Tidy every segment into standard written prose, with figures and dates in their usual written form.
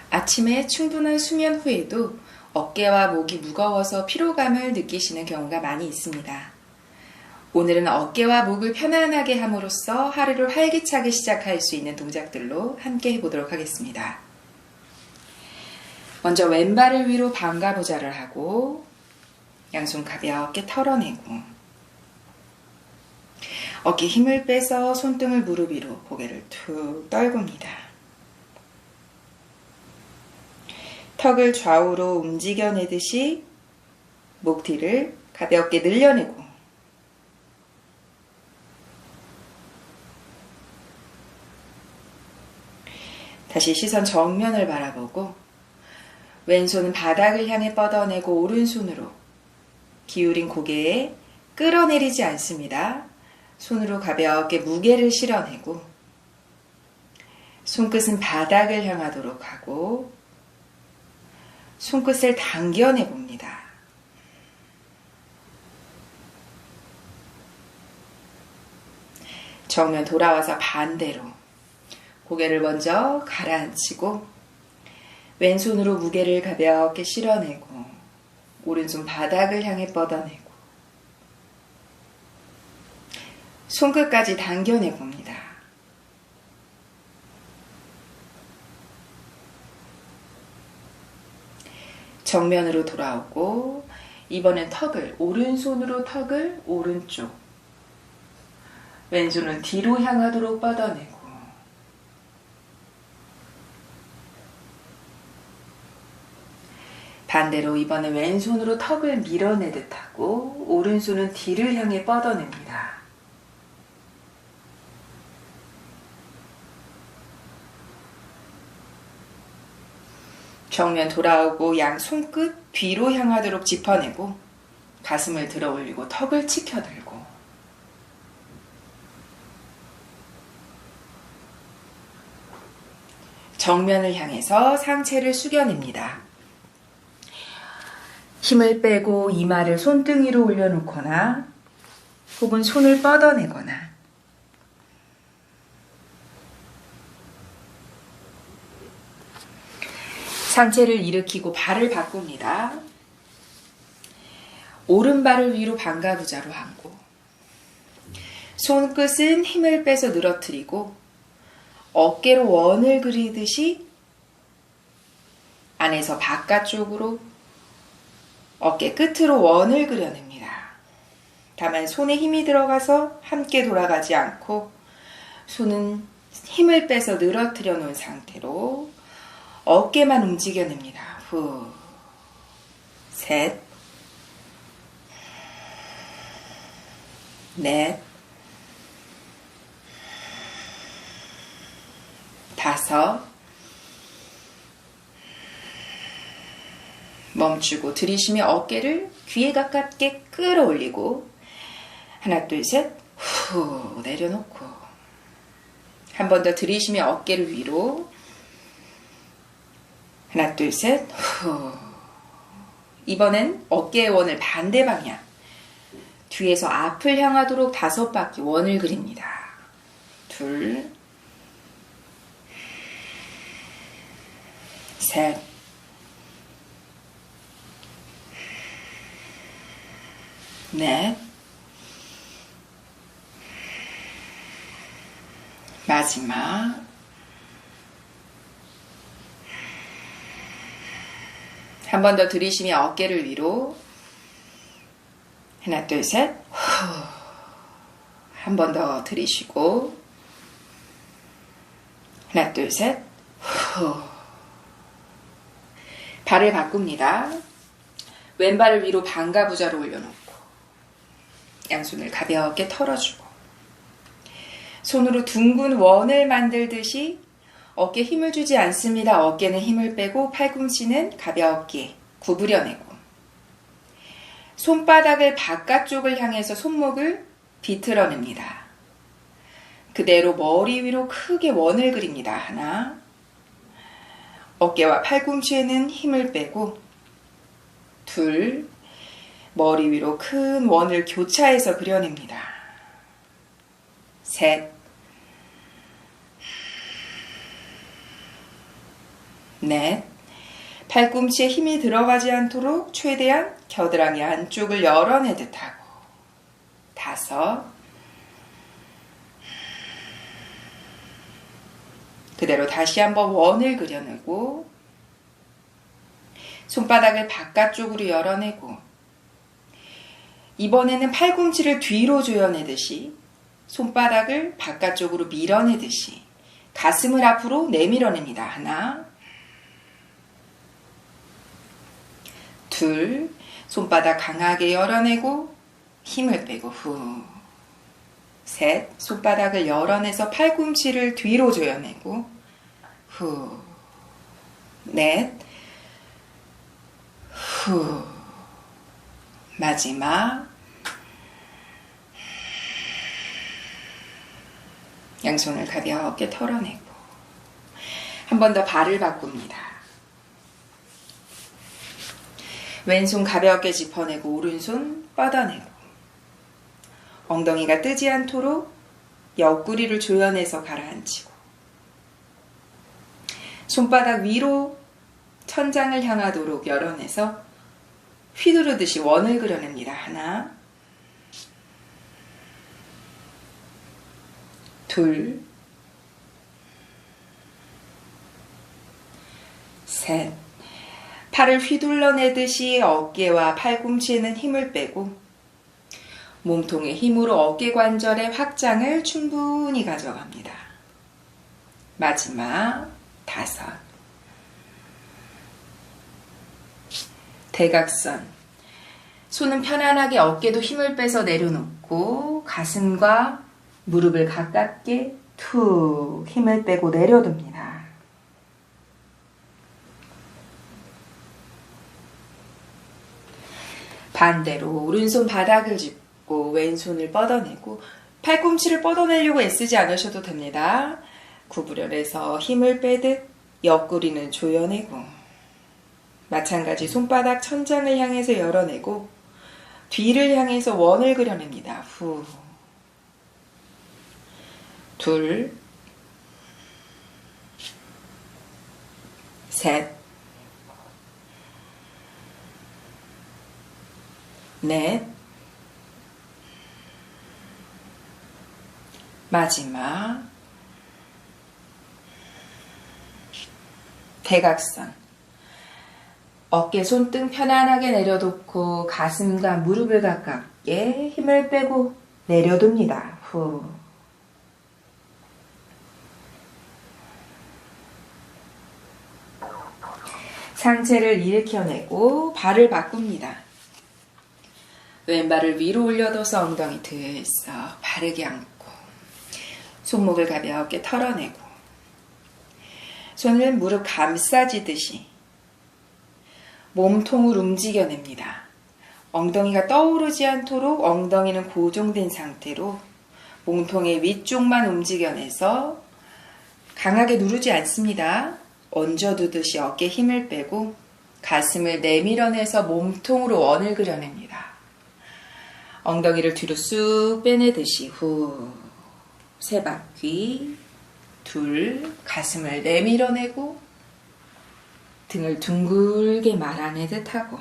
아침에 충분한 수면 후에도 어깨와 목이 무거워서 피로감을 느끼시는 경우가 많이 있습니다. 오늘은 어깨와 목을 편안하게 함으로써 하루를 활기차게 시작할 수 있는 동작들로 함께 해보도록 하겠습니다. 먼저 왼발을 위로 반가부좌를 하고 양손 가볍게 털어내고 어깨 힘을 빼서 손등을 무릎 위로 고개를 툭 떨굽니다. 턱을 좌우로 움직여내듯이 목 뒤를 가볍게 늘려내고 다시 시선 정면을 바라보고 왼손은 바닥을 향해 뻗어내고 오른손으로 기울인 고개에 끌어내리지 않습니다. 손으로 가볍게 무게를 실어내고 손끝은 바닥을 향하도록 하고 손끝을 당겨내 봅니다. 정면 돌아와서 반대로 고개를 먼저 가라앉히고 왼손으로 무게를 가볍게 실어내고 오른손 바닥을 향해 뻗어내고 손끝까지 당겨내 봅니다. 정면으로 돌아오고 이번엔 오른손으로 턱을 오른쪽 왼손은 뒤로 향하도록 뻗어내고 반대로 이번엔 왼손으로 턱을 밀어내듯 하고 오른손은 뒤를 향해 뻗어냅니다. 정면 돌아오고 양 손끝 뒤로 향하도록 짚어내고 가슴을 들어 올리고 턱을 치켜들고 정면을 향해서 상체를 숙여냅니다. 힘을 빼고 이마를 손등 위로 올려놓거나 혹은 손을 뻗어내거나 상체를 일으키고 발을 바꿉니다. 오른발을 위로 반가부좌로 하고 손끝은 힘을 빼서 늘어뜨리고 어깨로 원을 그리듯이 안에서 바깥쪽으로 어깨 끝으로 원을 그려냅니다. 다만 손에 힘이 들어가서 함께 돌아가지 않고 손은 힘을 빼서 늘어뜨려 놓은 상태로 어깨만 움직여냅니다. 후, 셋, 넷, 다섯, 멈추고 들이쉬며 어깨를 귀에 가깝게 끌어올리고 하나, 둘, 셋, 후 내려놓고 한 번 더 들이쉬며 어깨를 위로 하나, 둘, 셋, 후. 이번엔 어깨의 원을 반대 방향. 뒤에서 앞을 향하도록 5바퀴 원을 그립니다. 둘, 셋, 넷, 마지막 한 번 더 들이쉬며 어깨를 위로 하나, 둘, 셋, 한 번 더 들이쉬고 하나, 둘, 셋, 발을 바꿉니다. 왼발을 위로 반가부좌로 올려놓고 양손을 가볍게 털어주고 손으로 둥근 원을 만들듯이 어깨에 힘을 주지 않습니다. 어깨는 힘을 빼고 팔꿈치는 가볍게 구부려내고 손바닥을 바깥쪽을 향해서 손목을 비틀어냅니다. 그대로 머리 위로 크게 원을 그립니다. 하나, 어깨와 팔꿈치에는 힘을 빼고 둘, 머리 위로 큰 원을 교차해서 그려냅니다. 셋, 넷. 팔꿈치에 힘이 들어가지 않도록 최대한 겨드랑이 안쪽을 열어내듯 하고. 다섯. 그대로 다시 한번 원을 그려내고 손바닥을 바깥쪽으로 열어내고 이번에는 팔꿈치를 뒤로 조여내듯이 손바닥을 바깥쪽으로 밀어내듯이 가슴을 앞으로 내밀어냅니다. 하나, 둘, 손바닥 강하게 열어내고 힘을 빼고 후, 셋, 손바닥을 열어내서 팔꿈치를 뒤로 조여내고 후, 넷, 후, 마지막 양손을 가볍게 털어내고 한 번 더 발을 바꿉니다. 왼손 가볍게 짚어내고 오른손 뻗어내고 엉덩이가 뜨지 않도록 옆구리를 조여내서 가라앉히고 손바닥 위로 천장을 향하도록 열어내서 휘두르듯이 원을 그려냅니다. 하나, 둘, 셋. 팔을 휘둘러내듯이 어깨와 팔꿈치에는 힘을 빼고 몸통의 힘으로 어깨 관절의 확장을 충분히 가져갑니다. 마지막 다섯. 대각선. 손은 편안하게 어깨도 힘을 빼서 내려놓고 가슴과 무릎을 가깝게 툭 힘을 빼고 내려둡니다. 반대로 오른손 바닥을 짚고 왼손을 뻗어내고 팔꿈치를 뻗어내려고 애쓰지 않으셔도 됩니다. 구부려내서 힘을 빼듯 옆구리는 조여내고 마찬가지 손바닥 천장을 향해서 열어내고 뒤를 향해서 원을 그려냅니다. 후, 둘, 셋, 넷, 마지막 대각선. 어깨 손등 편안하게 내려놓고 가슴과 무릎을 가깝게 힘을 빼고 내려둡니다. 후. 상체를 일으켜내고 발을 바꿉니다. 왼발을 위로 올려둬서 엉덩이 들썩 바르게 앉고 손목을 가볍게 털어내고 손을 무릎 감싸지듯이 몸통을 움직여냅니다. 엉덩이가 떠오르지 않도록 엉덩이는 고정된 상태로 몸통의 위쪽만 움직여내서 강하게 누르지 않습니다. 얹어두듯이 어깨에 힘을 빼고 가슴을 내밀어내서 몸통으로 원을 그려냅니다. 엉덩이를 뒤로 쑥 빼내듯이 후, 세 바퀴, 둘, 가슴을 내밀어내고 등을 둥글게 말아내듯 하고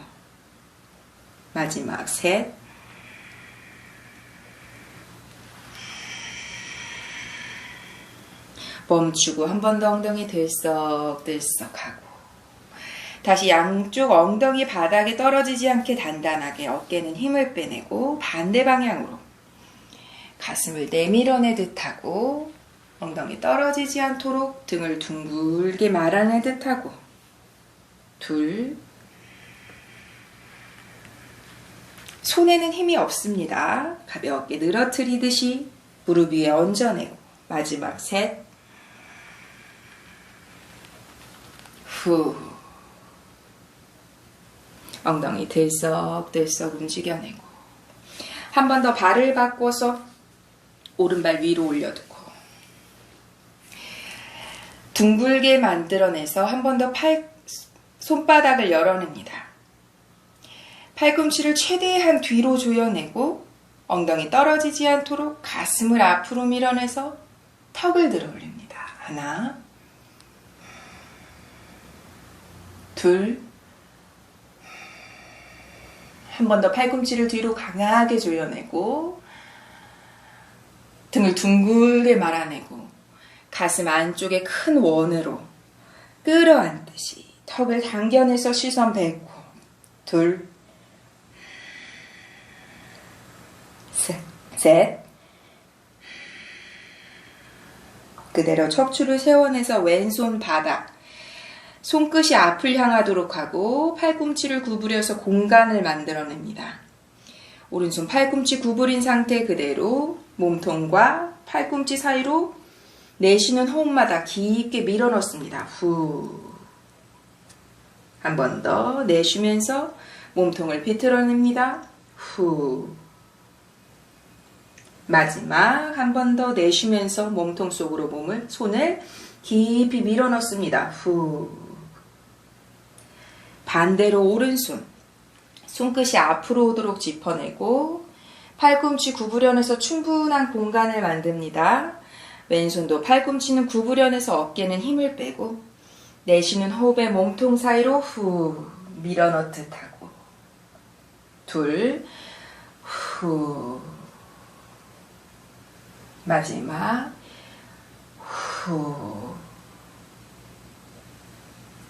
마지막 셋, 멈추고 한 번 더 엉덩이 들썩들썩하고 다시 양쪽 엉덩이 바닥에 떨어지지 않게 단단하게 어깨는 힘을 빼내고 반대 방향으로 가슴을 내밀어내듯 하고 엉덩이 떨어지지 않도록 등을 둥글게 말아내듯 하고 둘, 손에는 힘이 없습니다. 가볍게 늘어뜨리듯이 무릎 위에 얹어내고 마지막 셋, 후, 엉덩이 들썩들썩 움직여내고 한 번 더 발을 바꿔서 오른발 위로 올려두고 둥글게 만들어내서 한 번 더 손바닥을 열어냅니다. 팔꿈치를 최대한 뒤로 조여내고 엉덩이 떨어지지 않도록 가슴을 앞으로 밀어내서 턱을 들어 올립니다. 하나, 둘. 한 번 더 팔꿈치를 뒤로 강하게 조여내고 등을 둥글게 말아내고 가슴 안쪽에 큰 원으로 끌어안듯이 턱을 당겨내서 시선 뱉고 둘, 셋. 그대로 척추를 세워내서 왼손 바닥, 손끝이 앞을 향하도록 하고 팔꿈치를 구부려서 공간을 만들어냅니다. 오른손 팔꿈치 구부린 상태 그대로 몸통과 팔꿈치 사이로 내쉬는 호흡마다 깊게 밀어넣습니다. 후. 한 번 더 내쉬면서 몸통을 비틀어냅니다. 후. 마지막 한 번 더 내쉬면서 몸통 속으로 손을 깊이 밀어넣습니다. 후. 반대로 오른손, 손끝이 앞으로 오도록 짚어내고 팔꿈치 구부려내서 충분한 공간을 만듭니다. 왼손도 팔꿈치는 구부려내서 어깨는 힘을 빼고 내쉬는 호흡에 몸통 사이로 후 밀어넣듯 하고 둘, 후. 마지막 후.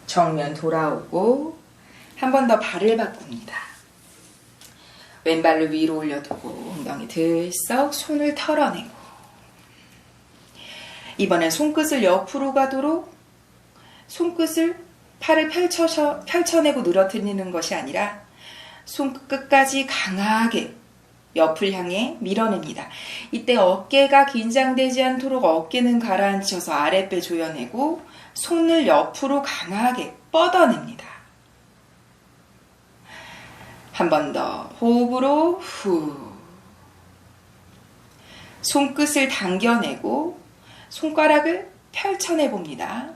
정면 돌아오고 한 번 더 발을 바꿉니다. 왼발을 위로 올려두고 엉덩이 들썩 손을 털어내고 이번엔 손끝을 옆으로 가도록 손끝을 팔을 펼쳐내고 늘어뜨리는 것이 아니라 손끝까지 강하게 옆을 향해 밀어냅니다. 이때 어깨가 긴장되지 않도록 어깨는 가라앉혀서 아랫배 조여내고 손을 옆으로 강하게 뻗어냅니다. 한 번 더 호흡으로 후. 손끝을 당겨내고 손가락을 펼쳐내봅니다.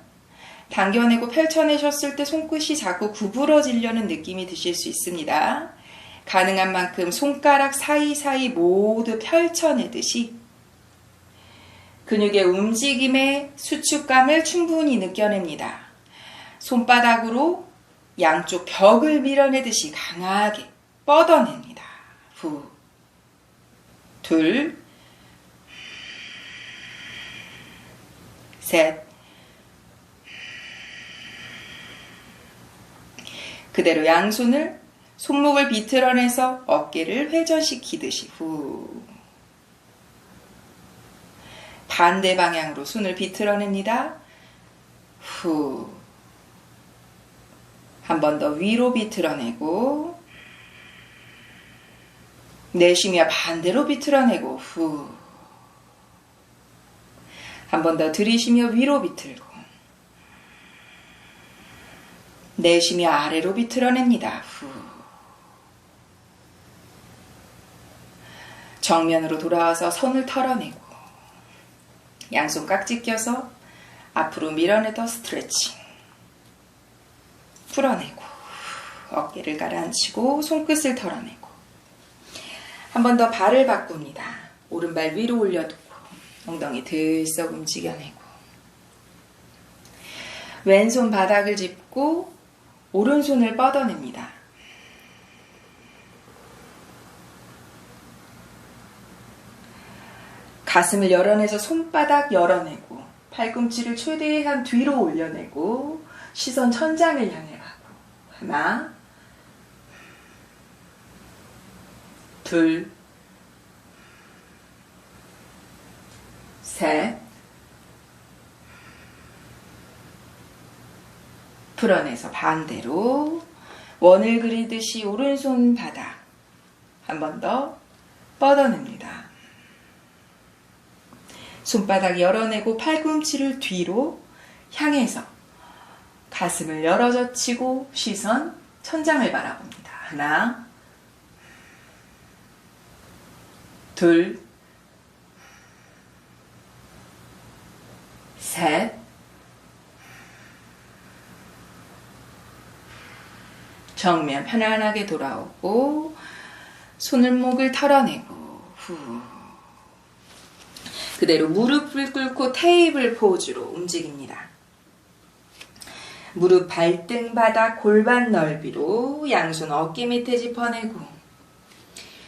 당겨내고 펼쳐내셨을 때 손끝이 자꾸 구부러지려는 느낌이 드실 수 있습니다. 가능한 만큼 손가락 사이사이 모두 펼쳐내듯이 근육의 움직임의 수축감을 충분히 느껴냅니다. 손바닥으로 양쪽 벽을 밀어내듯이 강하게 뻗어냅니다. 후. 둘, 셋. 그대로 양손을 손목을 비틀어내서 어깨를 회전시키듯이 후. 반대 방향으로 손을 비틀어냅니다. 후. 한 번 더 위로 비틀어내고 내쉬며 반대로 비틀어내고 후. 한 번 더 들이쉬며 위로 비틀고 내쉬며 아래로 비틀어냅니다. 후. 정면으로 돌아와서 손을 털어내고 양손 깍지 껴서 앞으로 밀어내더 스트레칭. 풀어내고 어깨를 가라앉히고 손끝을 털어내고 한 번 더 발을 바꿉니다. 오른발 위로 올려두고 엉덩이 들썩 움직여내고 왼손 바닥을 짚고 오른손을 뻗어냅니다. 가슴을 열어내서 손바닥 열어내고 팔꿈치를 최대한 뒤로 올려내고 시선 천장을 향해 가고 하나, 둘, 셋. 풀어내서 반대로 원을 그리듯이 오른손 바닥 한 번 더 뻗어냅니다. 손바닥 열어내고 팔꿈치를 뒤로 향해서 가슴을 열어젖히고 시선 천장을 바라봅니다. 하나, 둘, 셋. 정면 편안하게 돌아오고 손을목을 털어내고 후. 그대로 무릎을 꿇고 테이블 포즈로 움직입니다. 무릎 발등 바닥 골반 넓이로 양손 어깨 밑에 짚어내고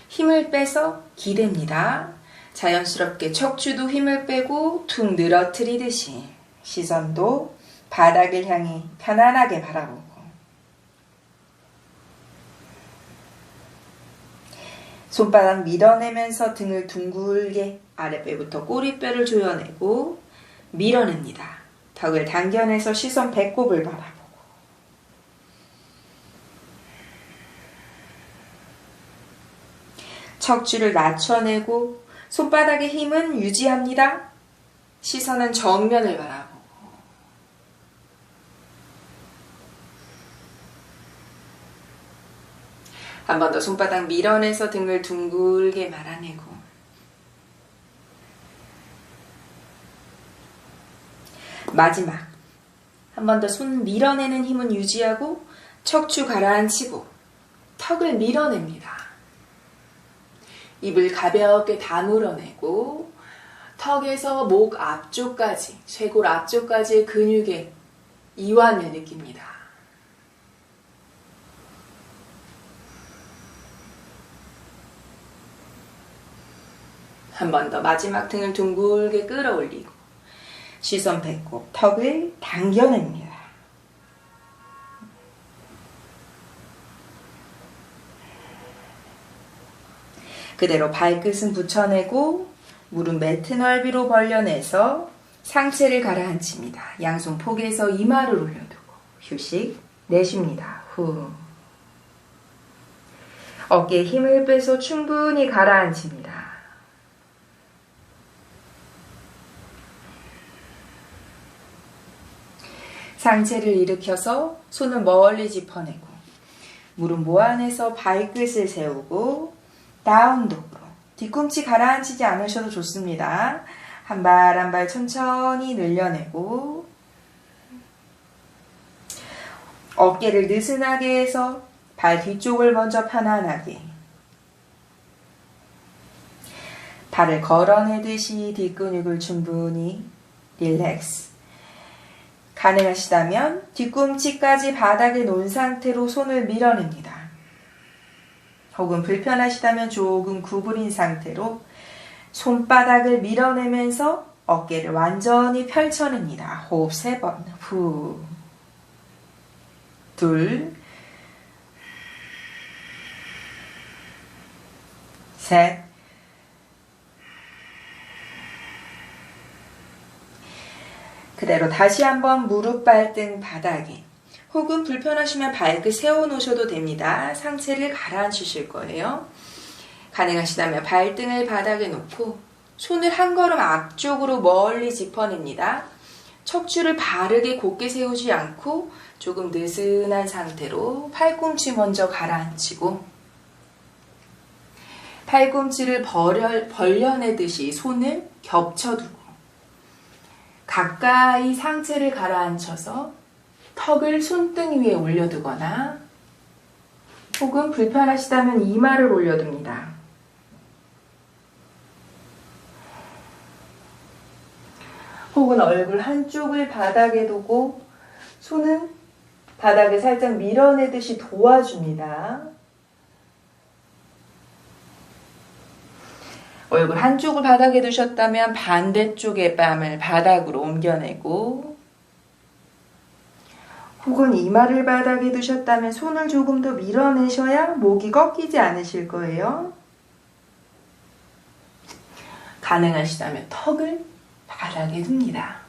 힘을 빼서 기댑니다. 자연스럽게 척추도 힘을 빼고 툭 늘어뜨리듯이 시선도 바닥을 향해 편안하게 바라보고 손바닥 밀어내면서 등을 둥글게 아랫배부터 꼬리뼈를 조여내고 밀어냅니다. 턱을 당겨내서 시선 배꼽을 바라보고 척추를 낮춰내고 손바닥의 힘은 유지합니다. 시선은 정면을 바라보고 한 번 더 손바닥 밀어내서 등을 둥글게 말아내고 마지막 한 번 더 손 밀어내는 힘은 유지하고 척추 가라앉히고 턱을 밀어냅니다. 입을 가볍게 다물어내고 턱에서 목 앞쪽까지, 쇄골 앞쪽까지의 근육의 이완을 느낍니다. 한 번 더 마지막 등을 둥글게 끌어올리고 시선 배꼽, 턱을 당겨냅니다. 그대로 발끝은 붙여내고 무릎 매트 넓이로 벌려내서 상체를 가라앉힙니다. 양손 폭에서 이마를 올려두고 휴식 내쉽니다. 후. 어깨에 힘을 빼서 충분히 가라앉힙니다. 상체를 일으켜서 손을 멀리 짚어내고 무릎 모아내서 발끝을 세우고 다운독으로 뒤꿈치 가라앉히지 않으셔도 좋습니다. 한 발 한 발 천천히 늘려내고 어깨를 느슨하게 해서 발 뒤쪽을 먼저 편안하게 발을 걸어내듯이 뒷근육을 충분히 릴렉스. 가능하시다면 뒤꿈치까지 바닥에 놓은 상태로 손을 밀어냅니다. 혹은 불편하시다면 조금 구부린 상태로 손바닥을 밀어내면서 어깨를 완전히 펼쳐냅니다. 호흡 3번. 후. 둘. 셋. 그대로 다시 한번 무릎 발등 바닥에 혹은 불편하시면 발끝 세워놓으셔도 됩니다. 상체를 가라앉히실 거예요. 가능하시다면 발등을 바닥에 놓고 손을 한 걸음 앞쪽으로 멀리 짚어냅니다. 척추를 바르게 곧게 세우지 않고 조금 느슨한 상태로 팔꿈치 먼저 가라앉히고 팔꿈치를 벌려내듯이 손을 겹쳐두고 가까이 상체를 가라앉혀서 턱을 손등 위에 올려두거나 혹은 불편하시다면 이마를 올려둡니다. 혹은 얼굴 한쪽을 바닥에 두고 손은 바닥에 살짝 밀어내듯이 도와줍니다. 얼굴 한쪽을 바닥에 두셨다면 반대쪽의 뺨을 바닥으로 옮겨내고 혹은 이마를 바닥에 두셨다면 손을 조금 더 밀어내셔야 목이 꺾이지 않으실 거예요. 가능하시다면 턱을 바닥에 둡니다.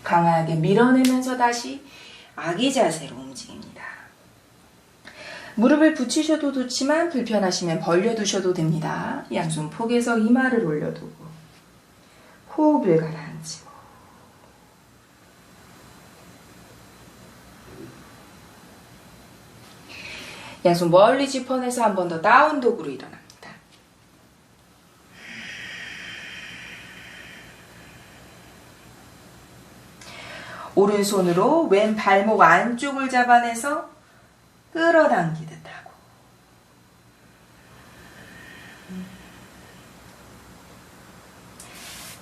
강하게 밀어내면서 다시 아기 자세로 움직입니다. 무릎을 붙이셔도 좋지만 불편하시면 벌려두셔도 됩니다. 양손 폭에서 이마를 올려두고 호흡을 가라앉히고 양손 멀리 짚어내서 한 번 더 다운독으로 일어납니다. 오른손으로 왼 발목 안쪽을 잡아내서 끌어당기듯 하고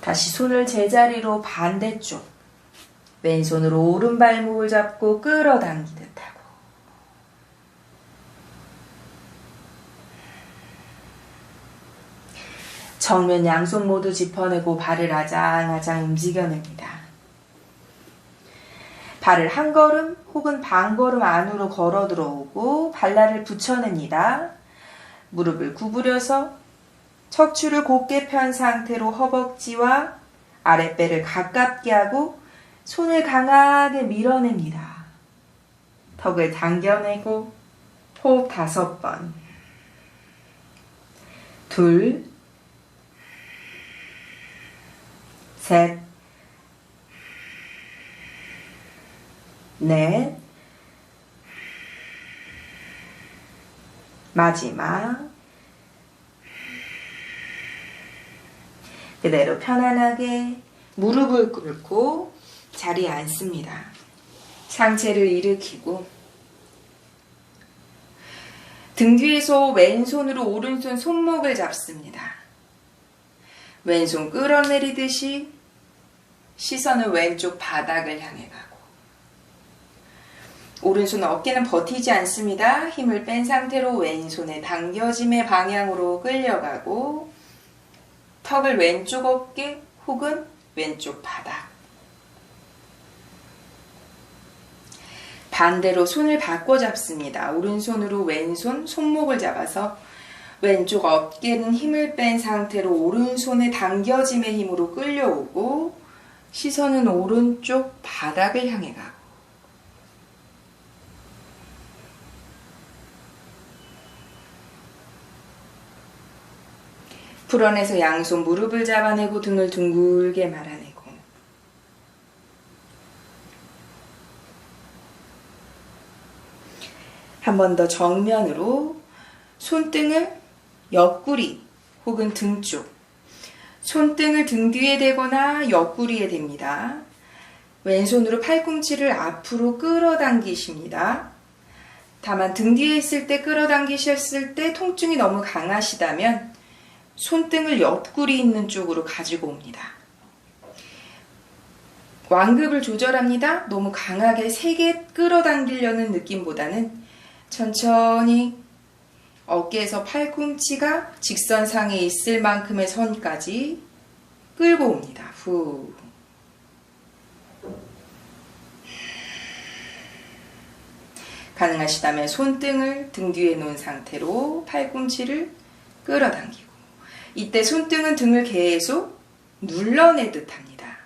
다시 손을 제자리로 반대쪽. 왼손으로 오른 발목을 잡고 끌어당기듯 하고. 정면 양손 모두 짚어내고 발을 아장아장 움직여냅니다. 발을 한 걸음 혹은 반 걸음 안으로 걸어 들어오고 발날을 붙여냅니다. 무릎을 구부려서 척추를 곧게 편 상태로 허벅지와 아랫배를 가깝게 하고 손을 강하게 밀어냅니다. 턱을 당겨내고 호흡 5번. 둘, 셋, 넷, 마지막. 그대로 편안하게 무릎을 꿇고 자리에 앉습니다. 상체를 일으키고 등 뒤에서 왼손으로 오른손 손목을 잡습니다. 왼손 끌어내리듯이 시선은 왼쪽 바닥을 향해 가고 오른손 어깨는 버티지 않습니다. 힘을 뺀 상태로 왼손의 당겨짐의 방향으로 끌려가고 턱을 왼쪽 어깨 혹은 왼쪽 바닥. 반대로 손을 바꿔 잡습니다. 오른손으로 왼손 손목을 잡아서 왼쪽 어깨는 힘을 뺀 상태로 오른손의 당겨짐의 힘으로 끌려오고 시선은 오른쪽 바닥을 향해 가고 풀어내서 양손 무릎을 잡아내고 등을 둥글게 말아내고 한 번 더 정면으로 손등을 옆구리 혹은 등 쪽, 손등을 등 뒤에 대거나 옆구리에 댑니다. 왼손으로 팔꿈치를 앞으로 끌어당기십니다. 다만 등 뒤에 있을 때 끌어당기셨을 때 통증이 너무 강하시다면 손등을 옆구리 있는 쪽으로 가지고 옵니다. 완급을 조절합니다. 너무 강하게 세게 끌어당기려는 느낌보다는 천천히 어깨에서 팔꿈치가 직선상에 있을 만큼의 선까지 끌고 옵니다. 후. 가능하시다면 손등을 등 뒤에 놓은 상태로 팔꿈치를 끌어당기고 이때 손등은 등을 계속 눌러내듯 합니다.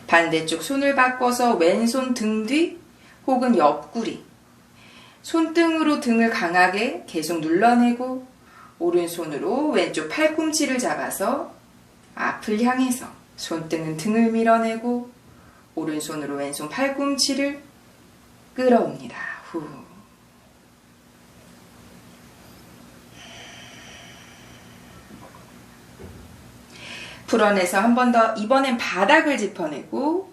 반대쪽 손을 바꿔서 왼손 등 뒤 혹은 옆구리 손등으로 등을 강하게 계속 눌러내고 오른손으로 왼쪽 팔꿈치를 잡아서 앞을 향해서 손등은 등을 밀어내고 오른손으로 왼손 팔꿈치를 끌어옵니다. 후. 풀어내서 한 번 더 이번엔 바닥을 짚어내고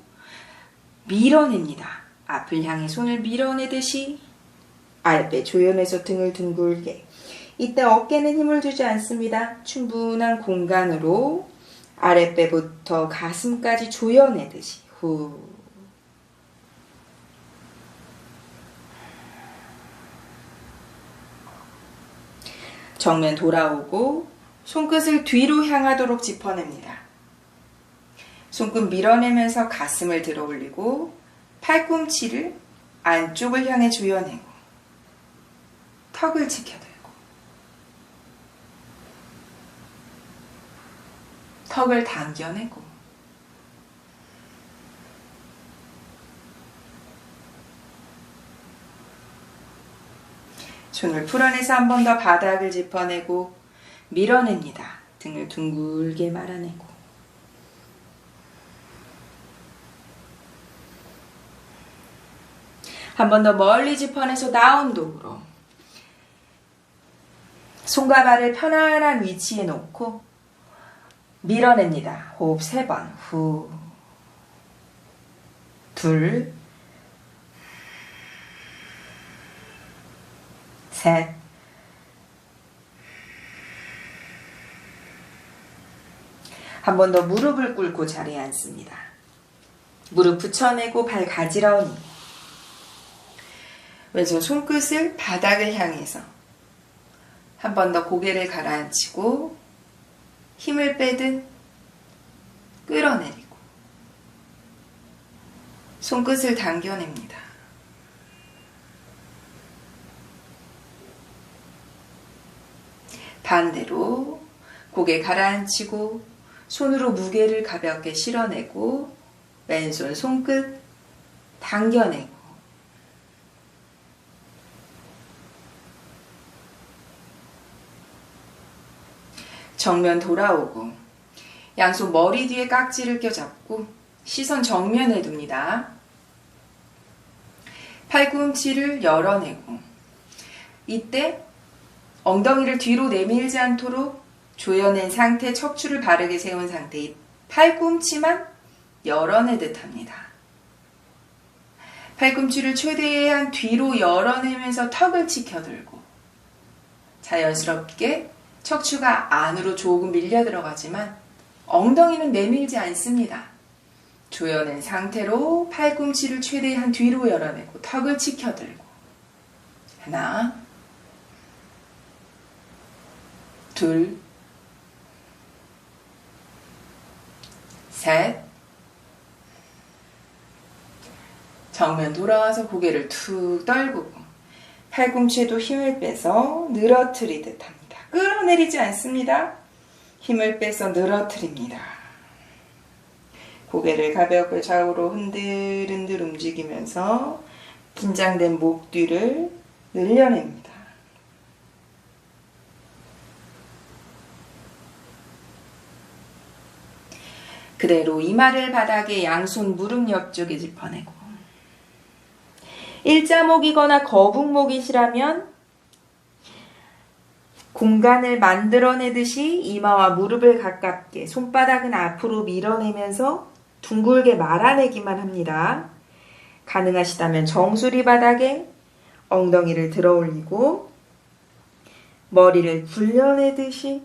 밀어냅니다. 앞을 향해 손을 밀어내듯이 아랫배 조여내서 등을 둥글게. 이때 어깨는 힘을 주지 않습니다. 충분한 공간으로 아랫배부터 가슴까지 조여내듯이 후. 정면 돌아오고 손끝을 뒤로 향하도록 짚어냅니다. 손끝 밀어내면서 가슴을 들어 올리고 팔꿈치를 안쪽을 향해 조여내고 턱을 지켜들고 턱을 당겨내고 손을 풀어내서 한 번 더 바닥을 짚어내고 밀어냅니다. 등을 둥글게 말아내고 한 번 더 멀리 짚어내서 다운독으로 손과 발을 편안한 위치에 놓고 밀어냅니다. 호흡 3번. 후. 둘. 셋. 한 번 더 무릎을 꿇고 자리에 앉습니다. 무릎 붙여내고 발 가지런히. 왼손 손끝을 바닥을 향해서 한 번 더 고개를 가라앉히고 힘을 빼든 끌어내리고 손끝을 당겨냅니다. 반대로 고개 가라앉히고 손으로 무게를 가볍게 실어내고 왼손 손끝 당겨내고 정면 돌아오고 양손 머리 뒤에 깍지를 껴잡고 시선 정면에 둡니다. 팔꿈치를 열어내고 이때 엉덩이를 뒤로 내밀지 않도록 조여낸 상태, 척추를 바르게 세운 상태, 팔꿈치만 열어내듯 합니다. 팔꿈치를 최대한 뒤로 열어내면서 턱을 치켜들고 자연스럽게 척추가 안으로 조금 밀려 들어가지만 엉덩이는 내밀지 않습니다. 조여낸 상태로 팔꿈치를 최대한 뒤로 열어내고 턱을 치켜들고 하나, 둘, 셋. 정면 돌아와서 고개를 툭 떨구고 팔꿈치에도 힘을 빼서 늘어뜨리듯 합니다. 끌어내리지 않습니다. 힘을 빼서 늘어뜨립니다. 고개를 가볍게 좌우로 흔들흔들 움직이면서 긴장된 목 뒤를 늘려냅니다. 그대로 이마를 바닥에 양손 무릎 옆쪽에 짚어내고 일자목이거나 거북목이시라면 공간을 만들어내듯이 이마와 무릎을 가깝게 손바닥은 앞으로 밀어내면서 둥글게 말아내기만 합니다. 가능하시다면 정수리 바닥에 엉덩이를 들어 올리고 머리를 굴려내듯이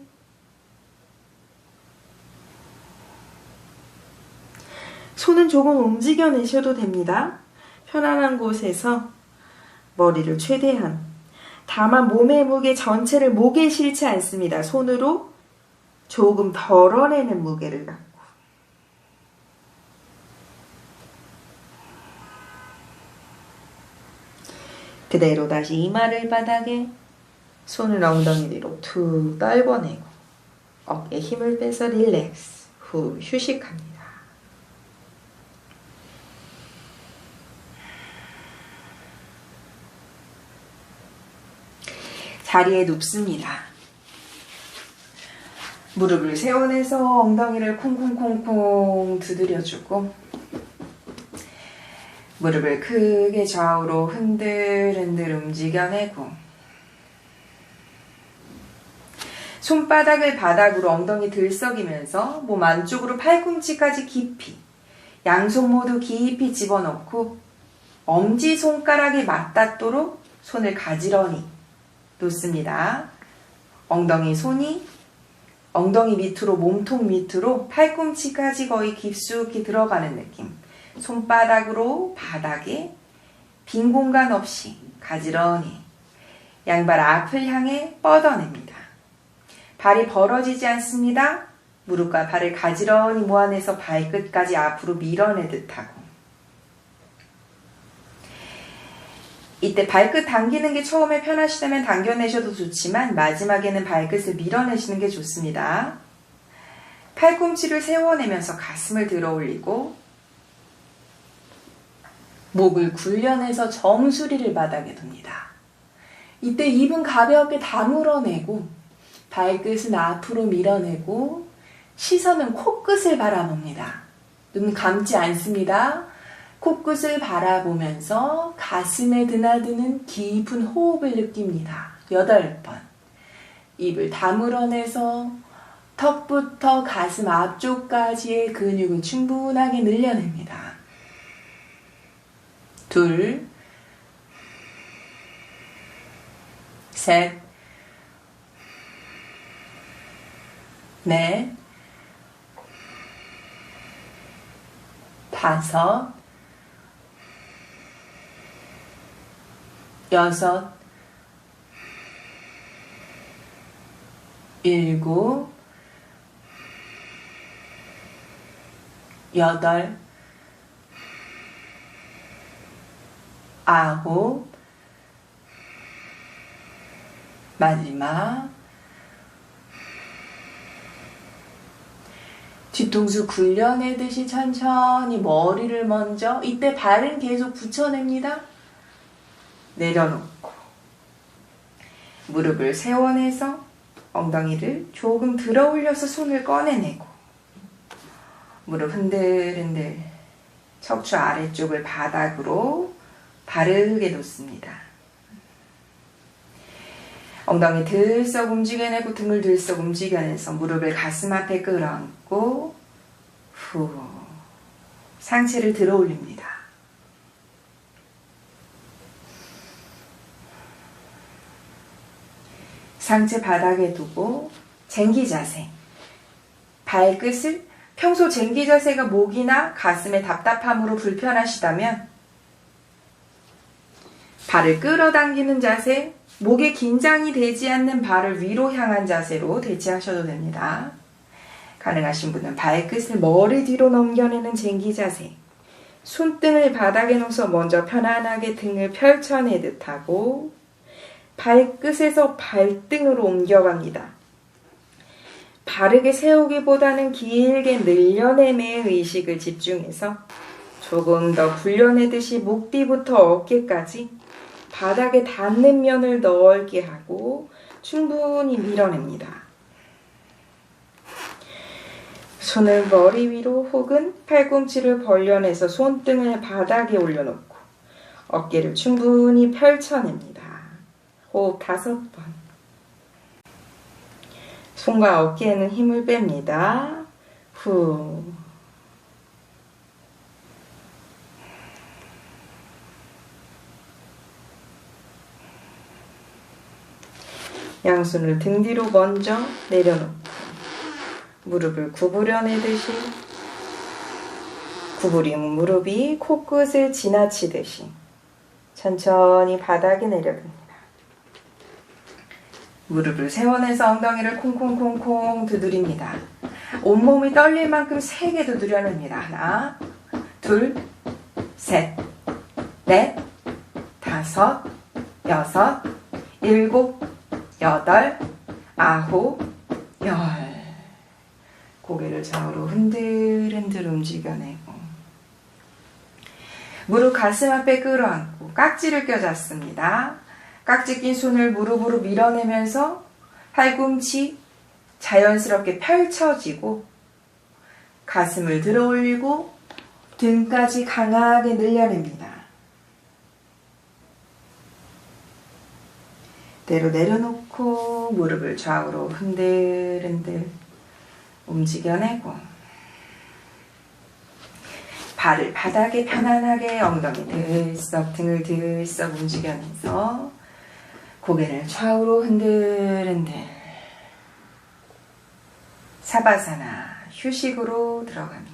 손은 조금 움직여내셔도 됩니다. 편안한 곳에서 머리를 최대한, 다만 몸의 무게 전체를 목에 실지 않습니다. 손으로 조금 덜어내는 무게를 갖고 그대로 다시 이마를 바닥에 손을 엉덩이 뒤로 툭 떨궈내고 어깨에 힘을 빼서 릴렉스 후 휴식합니다. 자리에 눕습니다. 무릎을 세워내서 엉덩이를 콩콩콩콩 두드려주고 무릎을 크게 좌우로 흔들흔들 움직여내고 손바닥을 바닥으로 엉덩이 들썩이면서 몸 안쪽으로 팔꿈치까지 깊이 양손 모두 깊이 집어넣고 엄지손가락이 맞닿도록 손을 가지런히 놓습니다. 손이 엉덩이 밑으로 몸통 밑으로 팔꿈치까지 거의 깊숙이 들어가는 느낌. 손바닥으로 바닥에 빈 공간 없이 가지런히 양발 앞을 향해 뻗어냅니다. 발이 벌어지지 않습니다. 무릎과 발을 가지런히 모아내서 발끝까지 앞으로 밀어내듯 하고 이때 발끝 당기는 게 처음에 편하시다면 당겨내셔도 좋지만 마지막에는 발끝을 밀어내시는 게 좋습니다. 팔꿈치를 세워내면서 가슴을 들어 올리고 목을 굴려내서 정수리를 바닥에 둡니다. 이때 입은 가볍게 다물어내고 발끝은 앞으로 밀어내고 시선은 코끝을 바라봅니다. 눈 감지 않습니다. 코끝을 바라보면서 가슴에 드나드는 깊은 호흡을 느낍니다. 8번. 입을 다물어내서 턱부터 가슴 앞쪽까지의 근육을 충분하게 늘려냅니다. 2, 셋, 넷, 5, 6, 7, 8, 9, 마지막 뒤통수 굴려내듯이 천천히 머리를 먼저, 이때 발은 계속 붙여냅니다. 내려놓고 무릎을 세워내서 엉덩이를 조금 들어 올려서 손을 꺼내내고 무릎 흔들흔들 척추 아래쪽을 바닥으로 바르게 놓습니다. 엉덩이 들썩 움직여내고 등을 들썩 움직여내서 무릎을 가슴 앞에 끌어안고 후 상체를 들어 올립니다. 상체 바닥에 두고 쟁기 자세. 발끝을 평소 쟁기 자세가 목이나 가슴의 답답함으로 불편하시다면 발을 끌어당기는 자세, 목에 긴장이 되지 않는 발을 위로 향한 자세로 대체하셔도 됩니다. 가능하신 분은 발끝을 머리 뒤로 넘겨내는 쟁기 자세, 손등을 바닥에 놓아서 먼저 편안하게 등을 펼쳐내듯 하고 발끝에서 발등으로 옮겨갑니다. 바르게 세우기보다는 길게 늘려냄에 의식을 집중해서 조금 더 굴려내듯이 목 뒤부터 어깨까지 바닥에 닿는 면을 넓게 하고 충분히 밀어냅니다. 손을 머리 위로 혹은 팔꿈치를 벌려내서 손등을 바닥에 올려놓고 어깨를 충분히 펼쳐냅니다. 호흡 5번. 손과 어깨에는 힘을 뺍니다. 후. 양손을 등 뒤로 먼저 내려놓고 무릎을 구부려내듯이 구부린 무릎이 코끝을 지나치듯이 천천히 바닥에 내려듭니다. 무릎을 세워내서 엉덩이를 콩콩콩콩 두드립니다. 온몸이 떨릴 만큼 세게 두드려냅니다. 하나, 둘, 셋, 넷, 5, 6, 7, 8, 9, 10. 고개를 좌우로 흔들흔들 움직여내고 무릎 가슴 앞에 끌어안고 깍지를 껴잡습니다. 깍지 낀 손을 무릎으로 밀어내면서 팔꿈치 자연스럽게 펼쳐지고 가슴을 들어 올리고 등까지 강하게 늘려냅니다. 대로 내려놓고 무릎을 좌우로 흔들흔들 움직여내고 발을 바닥에 편안하게 엉덩이 들썩 등을 들썩 움직여내서 고개를 좌우로 흔들흔들 사바사나 휴식으로 들어갑니다.